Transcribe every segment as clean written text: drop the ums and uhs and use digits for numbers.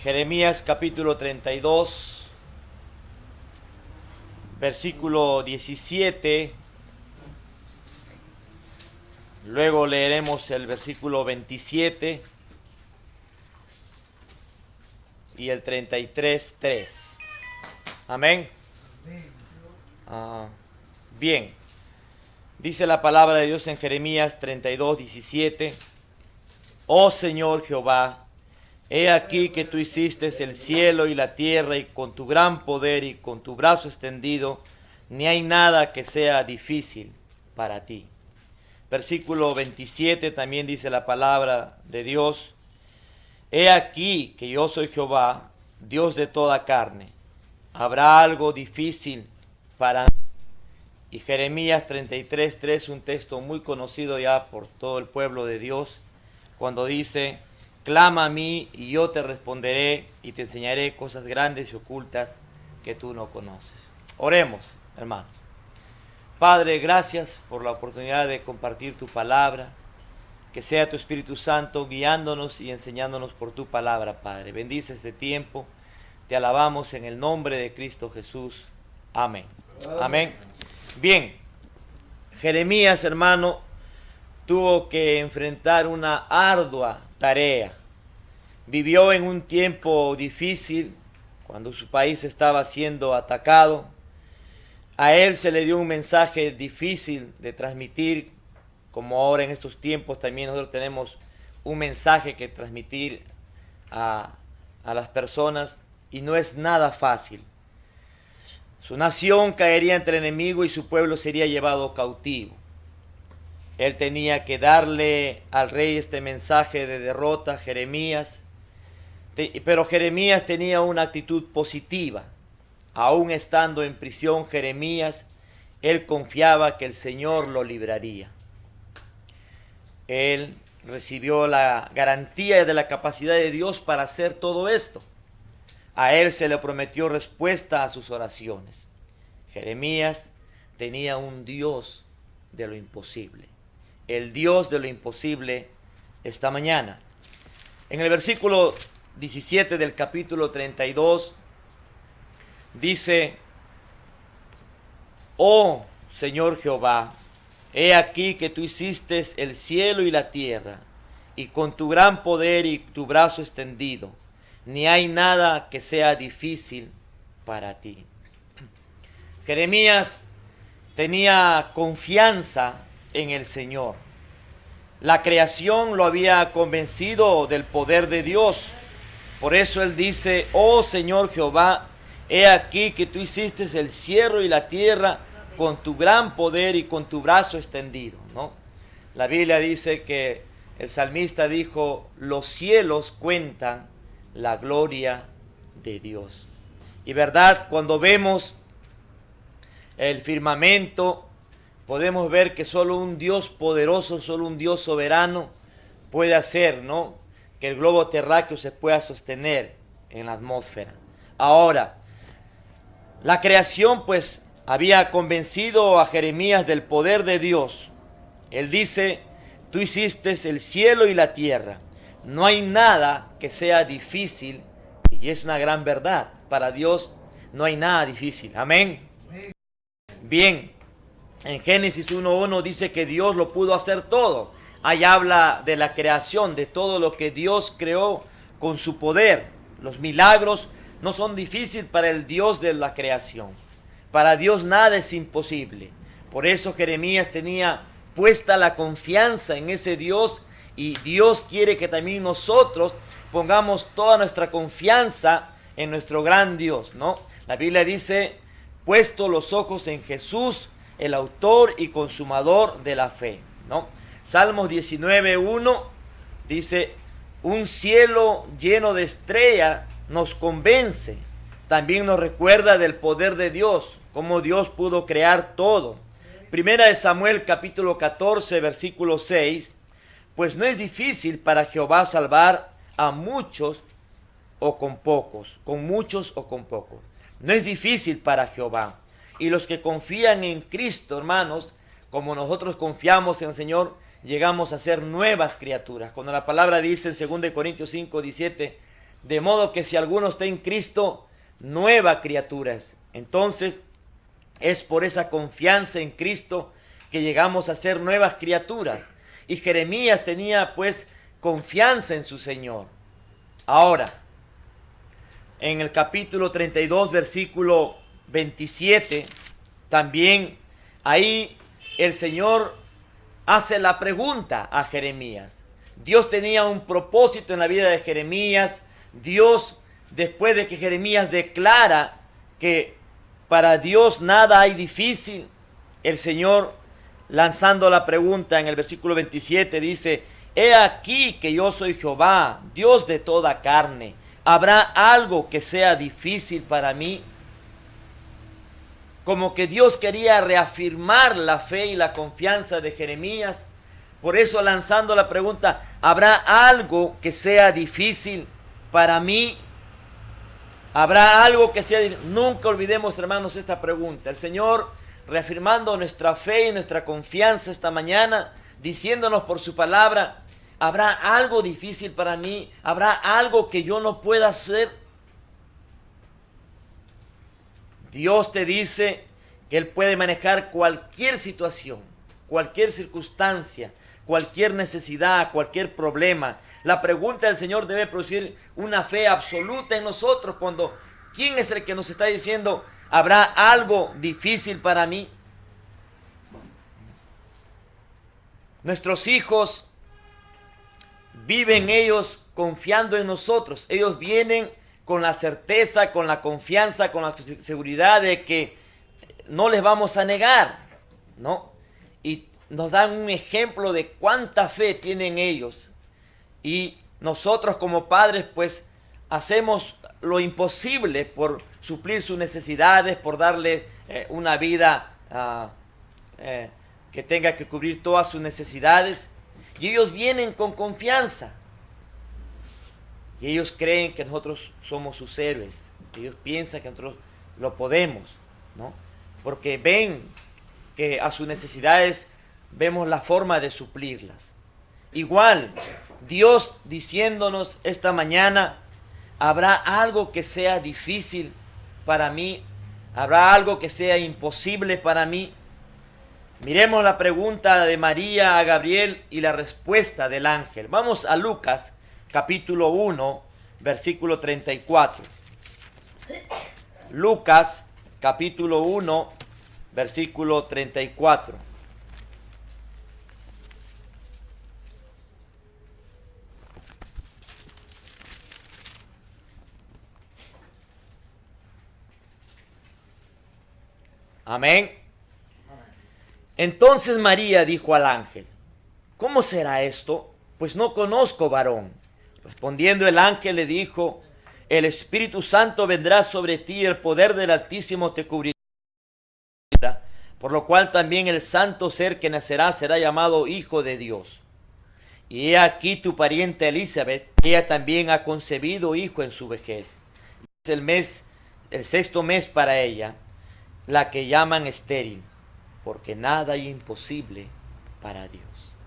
Jeremías capítulo 32, versículo 17. Luego leeremos el versículo 27 y el 33, 3. Amén. Bien. Dice la palabra de Dios en Jeremías 32, 17. Oh Señor Jehová, he aquí que tú hiciste el cielo y la tierra, y con tu gran poder y con tu brazo extendido, ni hay nada que sea difícil para ti. Versículo 27 también dice la palabra de Dios. He aquí que yo soy Jehová, Dios de toda carne. ¿Habrá algo difícil para mí? Y Jeremías 33, 3, un texto muy conocido ya por todo el pueblo de Dios, cuando dice: clama a mí y yo te responderé y te enseñaré cosas grandes y ocultas que tú no conoces. Oremos, hermanos. Padre, gracias por la oportunidad de compartir tu palabra. Que sea tu Espíritu Santo guiándonos y enseñándonos por tu palabra, Padre. Bendice este tiempo. Te alabamos en el nombre de Cristo Jesús. Amén. Amén. Bien, Jeremías, hermano, tuvo que enfrentar una ardua tarea. Vivió en un tiempo difícil, cuando su país estaba siendo atacado. A él se le dio un mensaje difícil de transmitir, como ahora en estos tiempos también nosotros tenemos un mensaje que transmitir a las personas, y no es nada fácil. Su nación caería entre el enemigo y su pueblo sería llevado cautivo. Él tenía que darle al rey este mensaje de derrota, Jeremías. Pero Jeremías tenía una actitud positiva. Aún estando en prisión, Jeremías, él confiaba que el Señor lo libraría. Él recibió la garantía de la capacidad de Dios para hacer todo esto. A él se le prometió respuesta a sus oraciones. Jeremías tenía un Dios de lo imposible. El Dios de lo imposible esta mañana. En el versículo 17 del capítulo 32 dice: oh Señor Jehová, he aquí que tú hiciste el cielo y la tierra, y con tu gran poder y tu brazo extendido, ni hay nada que sea difícil para ti. Jeremías tenía confianza en el Señor. La creación lo había convencido del poder de Dios. Por eso él dice: oh Señor Jehová, he aquí que tú hiciste el cielo y la tierra con tu gran poder y con tu brazo extendido, ¿no? La Biblia dice que el salmista dijo: los cielos cuentan la gloria de Dios. Y verdad, cuando vemos el firmamento, podemos ver que solo un Dios poderoso, solo un Dios soberano puede hacer, ¿no?, que el globo terráqueo se pueda sostener en la atmósfera. Ahora, la creación pues había convencido a Jeremías del poder de Dios. Él dice: tú hiciste el cielo y la tierra. No hay nada que sea difícil, y es una gran verdad. Para Dios no hay nada difícil. Amén. Bien, en Génesis 1:1 dice que Dios lo pudo hacer todo. Ahí habla de la creación, de todo lo que Dios creó con su poder. Los milagros no son difíciles para el Dios de la creación. Para Dios nada es imposible. Por eso Jeremías tenía puesta la confianza en ese Dios, y Dios quiere que también nosotros pongamos toda nuestra confianza en nuestro gran Dios, ¿no? La Biblia dice: puesto los ojos en Jesús, el autor y consumador de la fe, ¿no? Salmos 19:1 dice: un cielo lleno de estrellas nos convence. También nos recuerda del poder de Dios, cómo Dios pudo crear todo. Primera de Samuel capítulo 14 versículo 6: pues no es difícil para Jehová salvar a muchos o con pocos, con muchos o con pocos. No es difícil para Jehová. Y los que confían en Cristo, hermanos, como nosotros confiamos en el Señor, llegamos a ser nuevas criaturas. Cuando la palabra dice en 2 Corintios 5:17: De modo que si alguno está en Cristo, nueva criatura es. Entonces, es por esa confianza en Cristo que llegamos a ser nuevas criaturas. Y Jeremías tenía pues confianza en su Señor. Ahora, en el capítulo 32, versículo 27, también ahí el Señor hace la pregunta a Jeremías. Dios tenía un propósito en la vida de Jeremías. Dios, después de que Jeremías declara que para Dios nada hay difícil, el Señor, lanzando la pregunta en el versículo 27, dice: he aquí que yo soy Jehová, Dios de toda carne. ¿Habrá algo que sea difícil para mí? Como que Dios quería reafirmar la fe y la confianza de Jeremías. Por eso, lanzando la pregunta: ¿habrá algo que sea difícil para mí? ¿Habrá algo que sea difícil? Nunca olvidemos, hermanos, esta pregunta. El Señor, reafirmando nuestra fe y nuestra confianza esta mañana, diciéndonos por su palabra: ¿habrá algo difícil para mí? ¿Habrá algo que yo no pueda hacer? Dios te dice que Él puede manejar cualquier situación, cualquier circunstancia, cualquier necesidad, cualquier problema. La pregunta del Señor debe producir una fe absoluta en nosotros. Cuando, ¿quién es el que nos está diciendo: ¿habrá algo difícil para mí? Nuestros hijos viven ellos confiando en nosotros. Ellos vienen con la certeza, con la confianza, con la seguridad de que no les vamos a negar, ¿no? Y nos dan un ejemplo de cuánta fe tienen ellos. Y nosotros como padres pues hacemos lo imposible por suplir sus necesidades, por darle una vida que tenga que cubrir todas sus necesidades. Y ellos vienen con confianza. Y ellos creen que nosotros somos sus héroes. Ellos piensan que nosotros lo podemos, ¿no? Porque ven que a sus necesidades vemos la forma de suplirlas. Igual, Dios diciéndonos esta mañana: ¿habrá algo que sea difícil para mí? ¿Habrá algo que sea imposible para mí? Miremos la pregunta de María a Gabriel y la respuesta del ángel. Vamos a Lucas, capítulo 1, versículo 34. Lucas, capítulo 1, versículo 34. Amén. Entonces María dijo al ángel: ¿cómo será esto? Pues no conozco varón. Respondiendo el ángel le dijo: el Espíritu Santo vendrá sobre ti y el poder del Altísimo te cubrirá. Por lo cual también el santo ser que nacerá será llamado Hijo de Dios. Y he aquí tu pariente Elizabeth, ella también ha concebido hijo en su vejez. Es el sexto mes para ella, la que llaman estéril, porque nada hay imposible para Dios.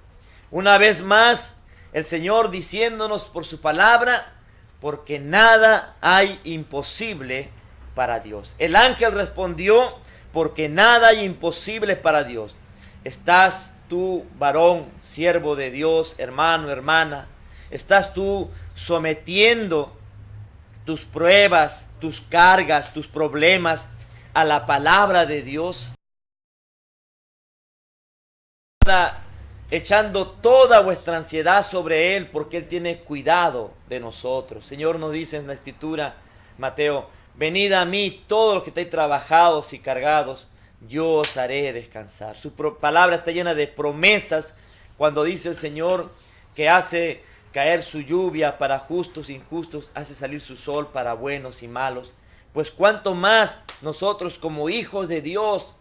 Una vez más, el Señor diciéndonos por su palabra: porque nada hay imposible para Dios. El ángel respondió: porque nada hay imposible para Dios. ¿Estás tú, varón, siervo de Dios, hermano, hermana? ¿Estás tú sometiendo tus pruebas, tus cargas, tus problemas a la palabra de Dios? Echando toda vuestra ansiedad sobre Él, porque Él tiene cuidado de nosotros. El Señor nos dice en la Escritura, Mateo: venid a mí todos los que estáis trabajados y cargados, yo os haré descansar. Su palabra está llena de promesas cuando dice el Señor que hace caer su lluvia para justos e injustos, hace salir su sol para buenos y malos. Pues cuánto más nosotros como hijos de Dios,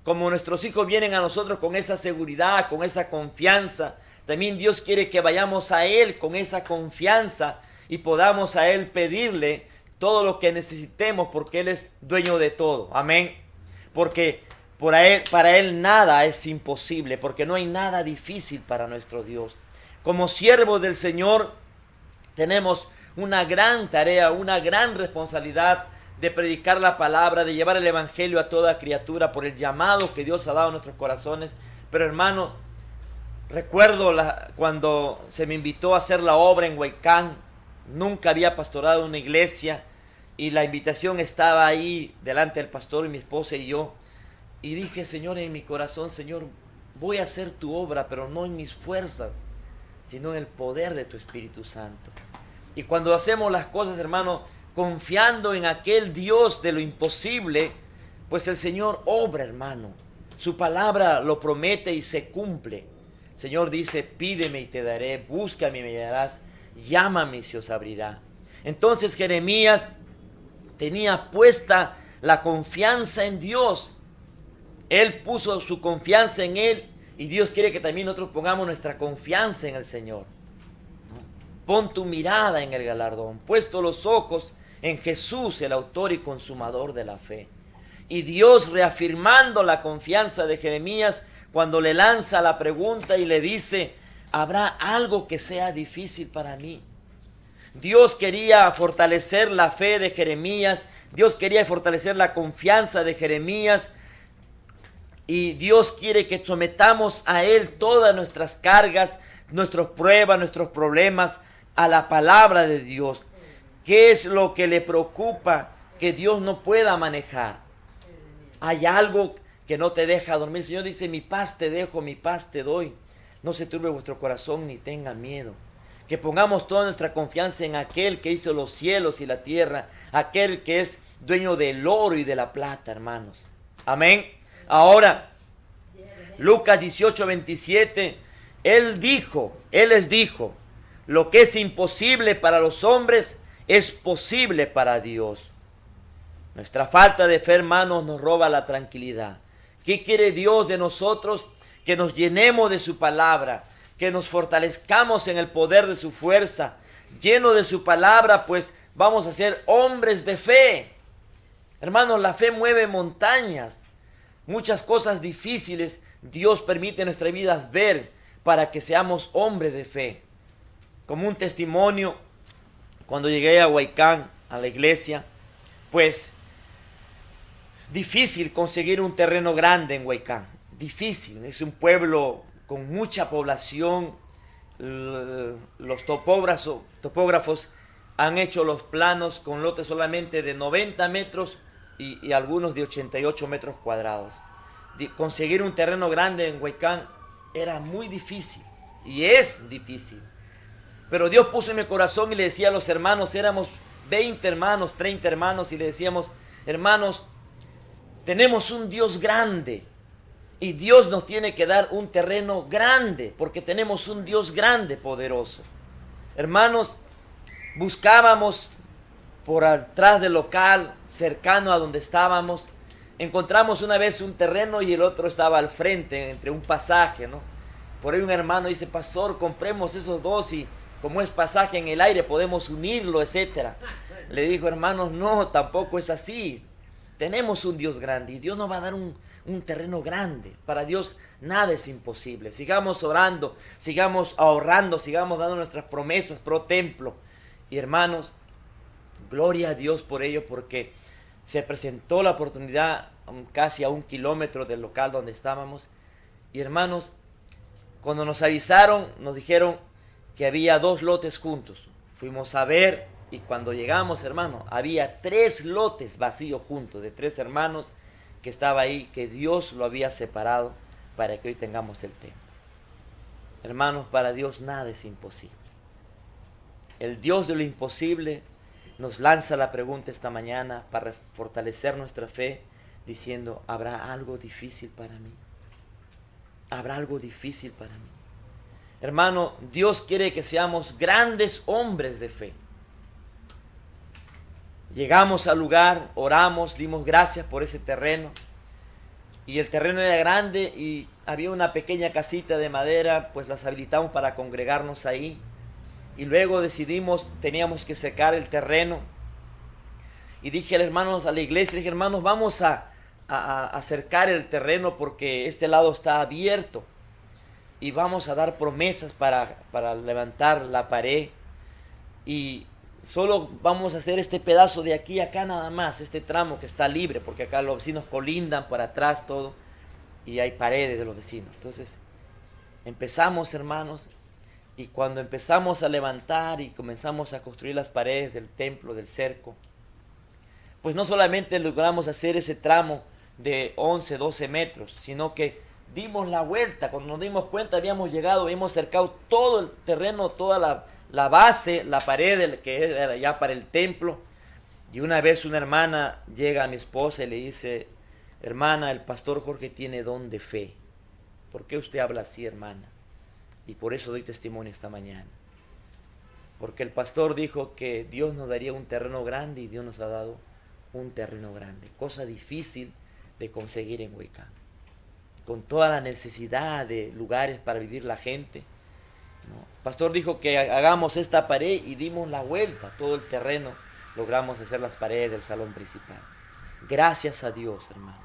como nuestros hijos vienen a nosotros con esa seguridad, con esa confianza, también Dios quiere que vayamos a Él con esa confianza y podamos a Él pedirle todo lo que necesitemos, porque Él es dueño de todo. Amén. Porque para Él nada es imposible, porque no hay nada difícil para nuestro Dios. Como siervos del Señor tenemos una gran tarea, una gran responsabilidad de predicar la palabra, de llevar el evangelio a toda criatura por el llamado que Dios ha dado a nuestros corazones. Pero hermano, recuerdo cuando se me invitó a hacer la obra en Huaycán. Nunca había pastorado una iglesia y la invitación estaba ahí delante del pastor y mi esposa y yo. Y dije, Señor, en mi corazón, Señor, voy a hacer tu obra, pero no en mis fuerzas, sino en el poder de tu Espíritu Santo. Y cuando hacemos las cosas, hermano, confiando en aquel Dios de lo imposible, pues el Señor obra, hermano. Su palabra lo promete y se cumple. El Señor dice, pídeme y te daré, búscame y me hallarás, llámame y se os abrirá. Entonces Jeremías tenía puesta la confianza en Dios. Él puso su confianza en Él y Dios quiere que también nosotros pongamos nuestra confianza en el Señor. Pon tu mirada en el galardón, puesto los ojos en Jesús, el autor y consumador de la fe. Y Dios, reafirmando la confianza de Jeremías, cuando le lanza la pregunta y le dice, ¿habrá algo que sea difícil para mí? Dios quería fortalecer la fe de Jeremías, Dios quería fortalecer la confianza de Jeremías, y Dios quiere que sometamos a Él todas nuestras cargas, nuestras pruebas, nuestros problemas, a la palabra de Dios. ¿Qué es lo que le preocupa que Dios no pueda manejar? Hay algo que no te deja dormir. El Señor dice, mi paz te dejo, mi paz te doy. No se turbe vuestro corazón ni tenga miedo. Que pongamos toda nuestra confianza en aquel que hizo los cielos y la tierra, aquel que es dueño del oro y de la plata, hermanos. Amén. Ahora, Lucas 18:27, Él les dijo, lo que es imposible para los hombres es posible para Dios. Nuestra falta de fe, hermanos, nos roba la tranquilidad. ¿Qué quiere Dios de nosotros? Que nos llenemos de su palabra, que nos fortalezcamos en el poder de su fuerza. Lleno de su palabra, pues vamos a ser hombres de fe. Hermanos, la fe mueve montañas. Muchas cosas difíciles Dios permite en nuestras vidas ver para que seamos hombres de fe. Como un testimonio, cuando llegué a Huaycán, a la iglesia, pues difícil conseguir un terreno grande en Huaycán. Difícil, es un pueblo con mucha población. Los topógrafos han hecho los planos con lotes solamente de 90 metros y algunos de 88 metros cuadrados. Conseguir un terreno grande en Huaycán era muy difícil y es difícil. Pero Dios puso en mi corazón y le decía a los hermanos, éramos 20 hermanos, 30 hermanos, y le decíamos, hermanos, tenemos un Dios grande y Dios nos tiene que dar un terreno grande porque tenemos un Dios grande, poderoso. Hermanos, buscábamos por atrás del local, cercano a donde estábamos. Encontramos una vez un terreno y el otro estaba al frente, entre un pasaje, ¿no? Por ahí un hermano dice, pastor, compremos esos dos y como es pasaje en el aire podemos unirlo, etcétera. Le dijo, hermanos, no, tampoco es así. Tenemos un Dios grande y Dios nos va a dar un terreno grande. Para Dios nada es imposible. Sigamos orando, sigamos ahorrando, sigamos dando nuestras promesas pro templo. Y hermanos, gloria a Dios por ello, porque se presentó la oportunidad casi a 1 kilómetro del local donde estábamos. Y hermanos, cuando nos avisaron, nos dijeron que había 2 lotes juntos. Fuimos a ver y cuando llegamos, hermano, había 3 lotes vacíos juntos, de 3 hermanos que estaba ahí, que Dios lo había separado para que hoy tengamos el templo. Hermanos, para Dios nada es imposible. El Dios de lo imposible nos lanza la pregunta esta mañana para fortalecer nuestra fe, diciendo, ¿habrá algo difícil para mí? ¿Habrá algo difícil para mí? Hermano, Dios quiere que seamos grandes hombres de fe. Llegamos al lugar, oramos, dimos gracias por ese terreno. Y el terreno era grande y había una pequeña casita de madera, pues las habilitamos para congregarnos ahí. Y luego decidimos, teníamos que secar el terreno. Y dije a los hermanos a la iglesia, dije, hermanos, vamos a cercar el terreno porque este lado está abierto. Y vamos a dar promesas para levantar la pared. Y solo vamos a hacer este pedazo de aquí a acá nada más, este tramo que está libre, porque acá los vecinos colindan por atrás todo, y hay paredes de los vecinos. Entonces, empezamos, hermanos, y cuando empezamos a levantar y comenzamos a construir las paredes del templo, del cerco, pues no solamente logramos hacer ese tramo de 11, 12 metros, sino que dimos la vuelta. Cuando nos dimos cuenta habíamos llegado, habíamos cercado todo el terreno, toda la base, la pared que era ya para el templo. Y una vez una hermana llega a mi esposa y le dice: hermana, el pastor Jorge tiene don de fe. ¿Por qué usted habla así, hermana? Y por eso doy testimonio esta mañana. Porque el pastor dijo que Dios nos daría un terreno grande y Dios nos ha dado un terreno grande. Cosa difícil de conseguir en Huaycán. Con toda la necesidad de lugares para vivir la gente, ¿no? El pastor dijo que hagamos esta pared y dimos la vuelta, todo el terreno. Logramos hacer las paredes del salón principal. Gracias a Dios, hermano.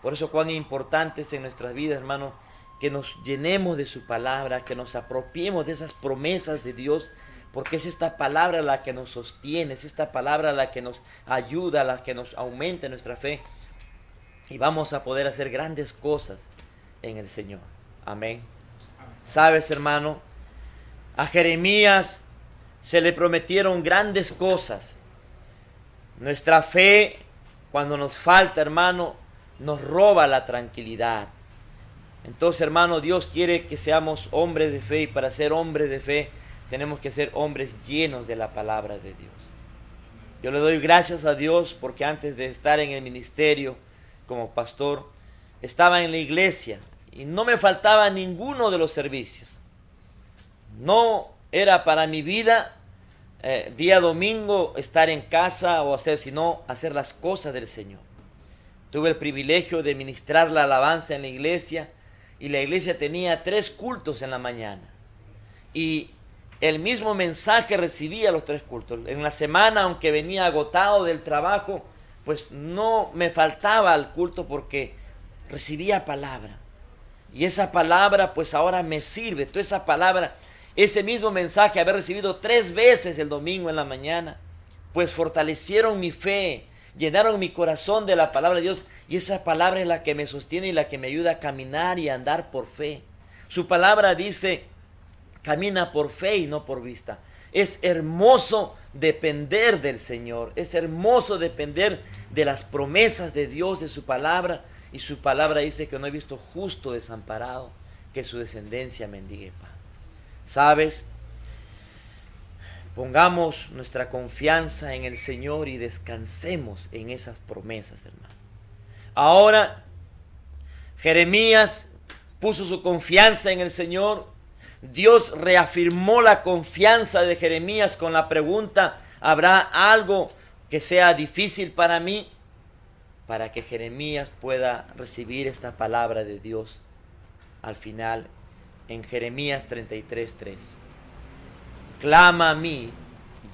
Por eso cuán importante es en nuestras vidas, hermano, que nos llenemos de su palabra, que nos apropiemos de esas promesas de Dios, porque es esta palabra la que nos sostiene, es esta palabra la que nos ayuda, la que nos aumenta nuestra fe, y vamos a poder hacer grandes cosas en el Señor. Amén. Sabes, hermano, a Jeremías se le prometieron grandes cosas. Nuestra fe, cuando nos falta, hermano, nos roba la tranquilidad. Entonces, hermano, Dios quiere que seamos hombres de fe, y para ser hombres de fe tenemos que ser hombres llenos de la palabra de Dios. Yo le doy gracias a Dios porque antes de estar en el ministerio como pastor, estaba en la iglesia y no me faltaba ninguno de los servicios. No era para mi vida día domingo estar en casa o hacer, sino hacer las cosas del Señor. Tuve el privilegio de ministrar la alabanza en la iglesia, y la iglesia tenía 3 cultos en la mañana. Y el mismo mensaje recibía los 3 cultos. En la semana, aunque venía agotado del trabajo, pues no me faltaba al culto porque recibía palabra. Y esa palabra pues ahora me sirve. Toda esa palabra, ese mismo mensaje, haber recibido 3 veces el domingo en la mañana, pues fortalecieron mi fe, llenaron mi corazón de la palabra de Dios. Y esa palabra es la que me sostiene y la que me ayuda a caminar y a andar por fe. Su palabra dice: camina por fe y no por vista. Es hermoso depender del Señor. Es hermoso depender de las promesas de Dios, de su palabra. Y su palabra dice que no he visto justo desamparado, que su descendencia mendigue pan. ¿Sabes? Pongamos nuestra confianza en el Señor y descansemos en esas promesas, hermano. Ahora, Jeremías puso su confianza en el Señor. Dios reafirmó la confianza de Jeremías con la pregunta: ¿habrá algo que sea difícil para mí? Para que Jeremías pueda recibir esta palabra de Dios al final en Jeremías 33:3. Clama a mí,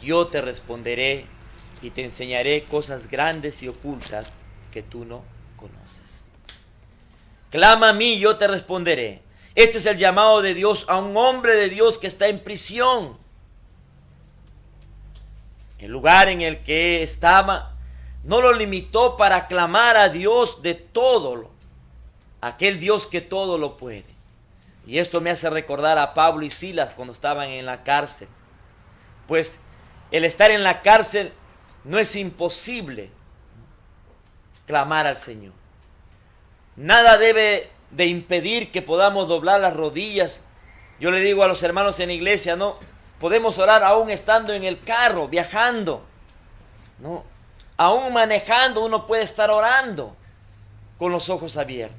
yo te responderé y te enseñaré cosas grandes y ocultas que tú no conoces. Clama a mí, yo te responderé. Este es el llamado de Dios a un hombre de Dios que está en prisión. El lugar en el que estaba no lo limitó para clamar a Dios de todo, aquel Dios que todo lo puede. Y esto me hace recordar a Pablo y Silas cuando estaban en la cárcel. Pues el estar en la cárcel no es imposible clamar al Señor. Nada debe de impedir que podamos doblar las rodillas. Yo le digo a los hermanos en la iglesia, no, podemos orar aún estando en el carro, viajando, no, aún manejando uno puede estar orando con los ojos abiertos,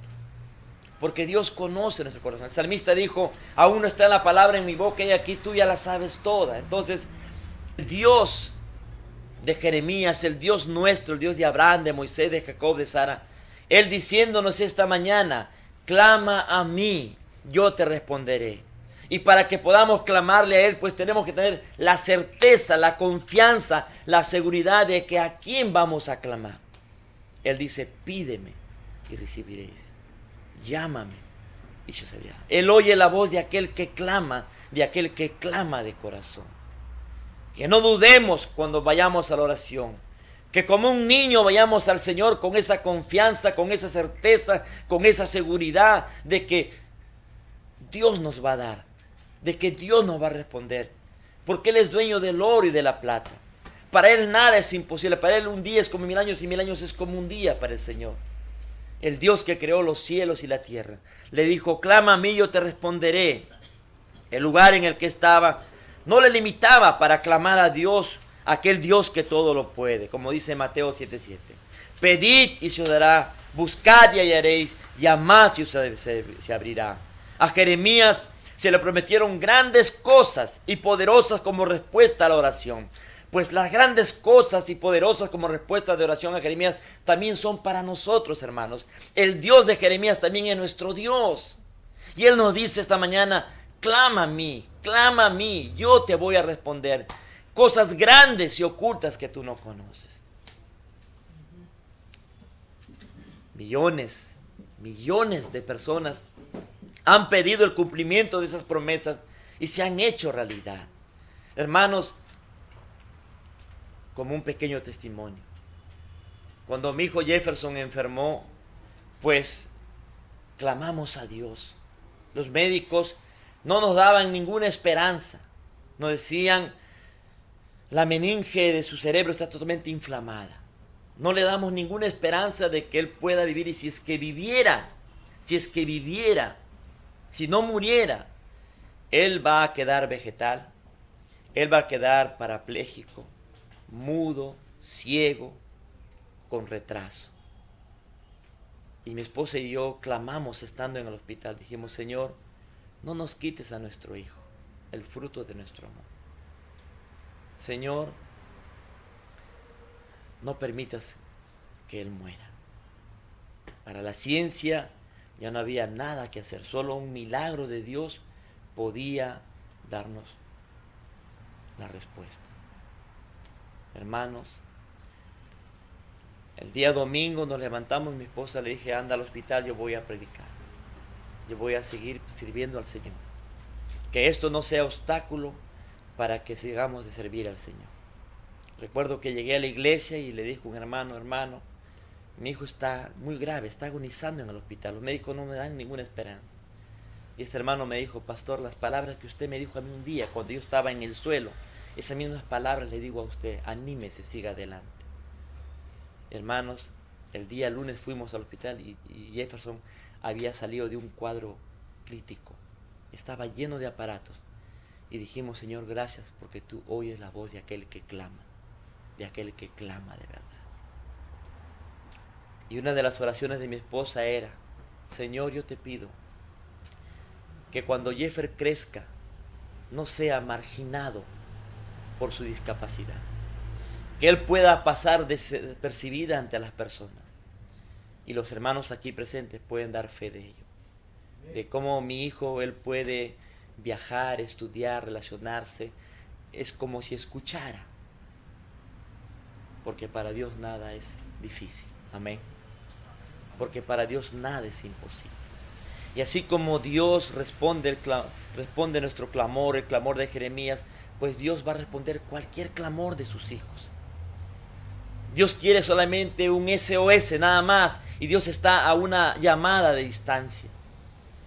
porque Dios conoce nuestro corazón. El salmista dijo: aún no está la palabra en mi boca y aquí tú ya la sabes toda. Entonces, el Dios de Jeremías, el Dios nuestro, el Dios de Abraham, de Moisés, de Jacob, de Sara, Él diciéndonos esta mañana: clama a mí, yo te responderé. Y para que podamos clamarle a Él, pues tenemos que tener la certeza, la confianza, la seguridad de que a quién vamos a clamar. Él dice: pídeme y recibiréis. Llámame y yo seré. Él oye la voz de aquel que clama de corazón. Que no dudemos cuando vayamos a la oración. Que como un niño vayamos al Señor con esa confianza, con esa certeza, con esa seguridad de que Dios nos va a dar, de que Dios nos va a responder. Porque Él es dueño del oro y de la plata. Para Él nada es imposible. Para Él un día es como 1000 años y 1000 años es como un día para el Señor. El Dios que creó los cielos y la tierra le dijo: clama a mí, yo te responderé. El lugar en el que estaba no le limitaba para clamar a Dios, aquel Dios que todo lo puede, como dice Mateo 7:7. Pedid y se os dará, buscad y hallaréis, llamad y os se abrirá. A Jeremías se le prometieron grandes cosas y poderosas como respuesta a la oración. Pues las grandes cosas y poderosas como respuesta de oración a Jeremías también son para nosotros, hermanos. El Dios de Jeremías también es nuestro Dios. Y Él nos dice esta mañana: clama a mí, yo te voy a responder. Cosas grandes y ocultas que tú no conoces. Millones de personas han pedido el cumplimiento de esas promesas y se han hecho realidad. Hermanos, como un pequeño testimonio. Cuando mi hijo Jefferson enfermó, pues clamamos a Dios. Los médicos no nos daban ninguna esperanza. Nos decían: la meninge de su cerebro está totalmente inflamada. No le damos ninguna esperanza de que él pueda vivir. Y si es que viviera, si no muriera, él va a quedar vegetal. Él va a quedar parapléjico, mudo, ciego, con retraso. Y mi esposa y yo clamamos estando en el hospital. Dijimos: Señor, no nos quites a nuestro hijo, el fruto de nuestro amor. Señor, no permitas que él muera. Para la ciencia ya no había nada que hacer. Solo un milagro de Dios podía darnos la respuesta. Hermanos, el día domingo nos levantamos, mi esposa le dije: anda al hospital, yo voy a predicar. Yo voy a seguir sirviendo al Señor. Que esto no sea obstáculo para que sigamos de servir al Señor. Recuerdo que llegué a la iglesia y le dije a un hermano, mi hijo está muy grave, está agonizando en el hospital. Los médicos no me dan ninguna esperanza. Y este hermano me dijo: pastor, las palabras que usted me dijo a mí un día cuando yo estaba en el suelo, esas mismas palabras le digo a usted, anímese, siga adelante. Hermanos, el día lunes fuimos al hospital y Jefferson había salido de un cuadro crítico. Estaba lleno de aparatos. Y dijimos: Señor, gracias porque tú oyes la voz de aquel que clama de verdad. Y una de las oraciones de mi esposa era: Señor, yo te pido que cuando Jeffer crezca no sea marginado por su discapacidad, que él pueda pasar desapercibida ante las personas. Y los hermanos aquí presentes pueden dar fe de ello, de cómo mi hijo, él puede viajar, estudiar, relacionarse. Es como si escuchara, porque para Dios nada es difícil. Amén. Porque para Dios nada es imposible. Y así como Dios responde nuestro clamor, el clamor de Jeremías, pues Dios va a responder cualquier clamor de sus hijos. Dios quiere solamente un SOS nada más, y Dios está a una llamada de distancia.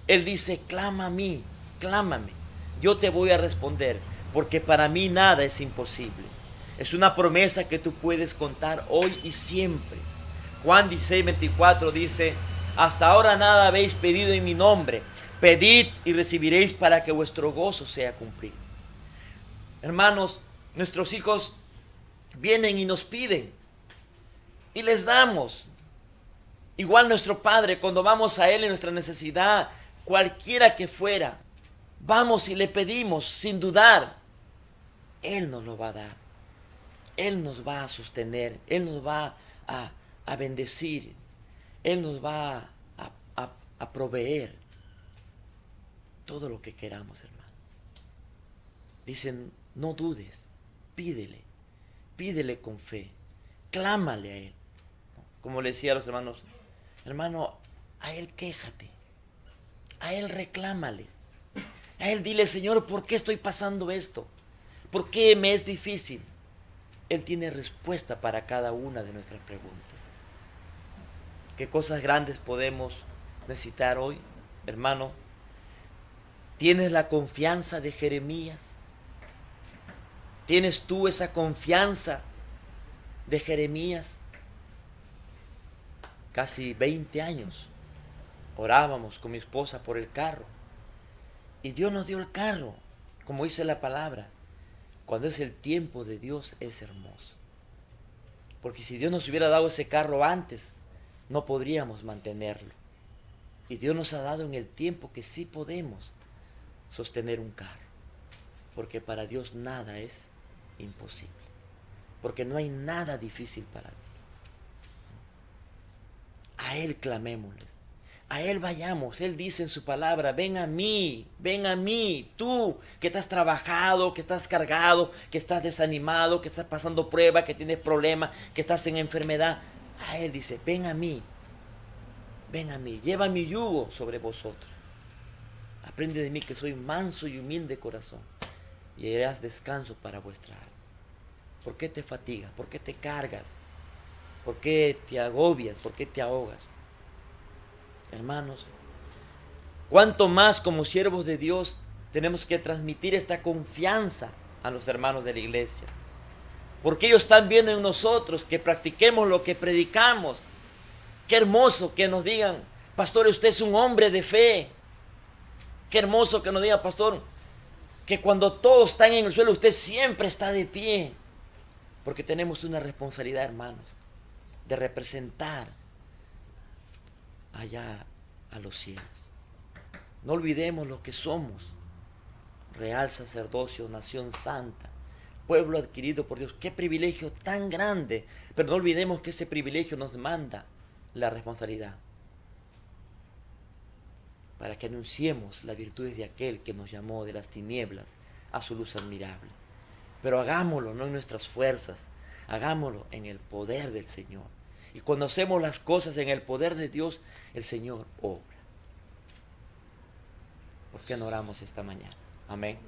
Él dice: clama a mí, clámame, yo te voy a responder, porque para mí nada es imposible. Es una promesa que tú puedes contar hoy y siempre. Juan 16:24 dice: hasta ahora nada habéis pedido en mi nombre, pedid y recibiréis para que vuestro gozo sea cumplido. Hermanos, nuestros hijos vienen y nos piden y les damos. Igual nuestro Padre, cuando vamos a Él en nuestra necesidad, cualquiera que fuera, vamos y le pedimos sin dudar. Él nos lo va a dar. Él nos va a sostener. Él nos va a bendecir. Él nos va a proveer todo lo que queramos, hermano. Dicen: no dudes, pídele con fe, clámale a Él. Como le decía a los hermanos: hermano, a Él quéjate, a Él reclámale, a Él dile: Señor, ¿por qué estoy pasando esto? ¿Por qué me es difícil? Él tiene respuesta para cada una de nuestras preguntas. ¿Qué cosas grandes podemos necesitar hoy, hermano? ¿Tienes la confianza de Jeremías? ¿Tienes tú esa confianza de Jeremías? Casi 20 años orábamos con mi esposa por el carro. Y Dios nos dio el carro, como dice la palabra. Cuando es el tiempo de Dios es hermoso. Porque si Dios nos hubiera dado ese carro antes, no podríamos mantenerlo. Y Dios nos ha dado en el tiempo que sí podemos sostener un carro. Porque para Dios nada es imposible. Porque no hay nada difícil para Dios. A Él clamémosle. A Él vayamos. Él dice en su palabra, ven a mí, tú que estás trabajado, que estás cargado, que estás desanimado, que estás pasando pruebas, que tienes problemas, que estás en enfermedad. A Él dice, ven a mí, lleva mi yugo sobre vosotros. Aprende de mí que soy manso y humilde de corazón y hallarás descanso para vuestra alma. ¿Por qué te fatigas? ¿Por qué te cargas? ¿Por qué te agobias? ¿Por qué te ahogas? Hermanos, cuánto más como siervos de Dios tenemos que transmitir esta confianza a los hermanos de la iglesia. Porque ellos están viendo en nosotros que practiquemos lo que predicamos. Qué hermoso que nos digan, pastor, usted es un hombre de fe. Qué hermoso que nos diga, pastor, que cuando todos están en el suelo, usted siempre está de pie. Porque tenemos una responsabilidad, hermanos, de representar allá a los cielos. No olvidemos lo que somos: real sacerdocio, nación santa, pueblo adquirido por Dios. Qué privilegio tan grande. Pero no olvidemos que ese privilegio nos manda la responsabilidad para que anunciemos las virtudes de aquel que nos llamó de las tinieblas a su luz admirable. Pero hagámoslo no en nuestras fuerzas, hagámoslo en el poder del Señor. Y cuando hacemos las cosas en el poder de Dios, el Señor obra. ¿Por qué no oramos esta mañana? Amén.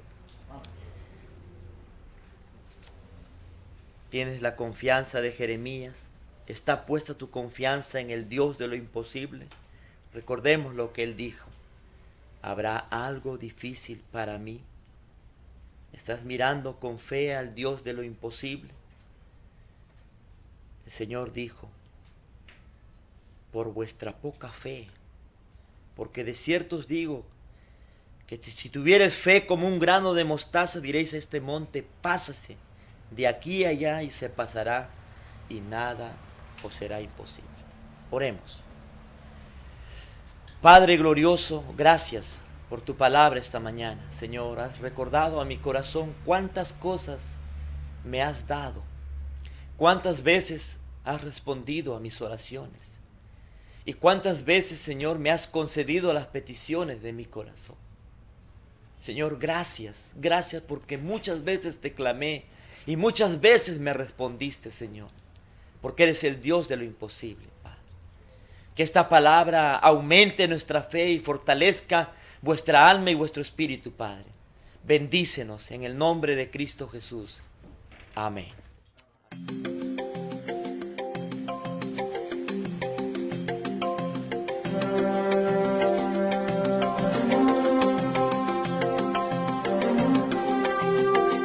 ¿Tienes la confianza de Jeremías? ¿Está puesta tu confianza en el Dios de lo imposible? Recordemos lo que él dijo. ¿Habrá algo difícil para mí? ¿Estás mirando con fe al Dios de lo imposible? El Señor dijo, por vuestra poca fe, porque de cierto os digo, que si tuvieres fe como un grano de mostaza, diréis a este monte, pásase de aquí a allá y se pasará, y nada os será imposible. Oremos. Padre glorioso, gracias por tu palabra esta mañana. Señor, has recordado a mi corazón cuántas cosas me has dado, cuántas veces has respondido a mis oraciones, y cuántas veces, Señor, me has concedido las peticiones de mi corazón. Señor, gracias porque muchas veces te clamé y muchas veces me respondiste, Señor, porque eres el Dios de lo imposible, Padre. Que esta palabra aumente nuestra fe y fortalezca vuestra alma y vuestro espíritu, Padre. Bendícenos en el nombre de Cristo Jesús. Amén.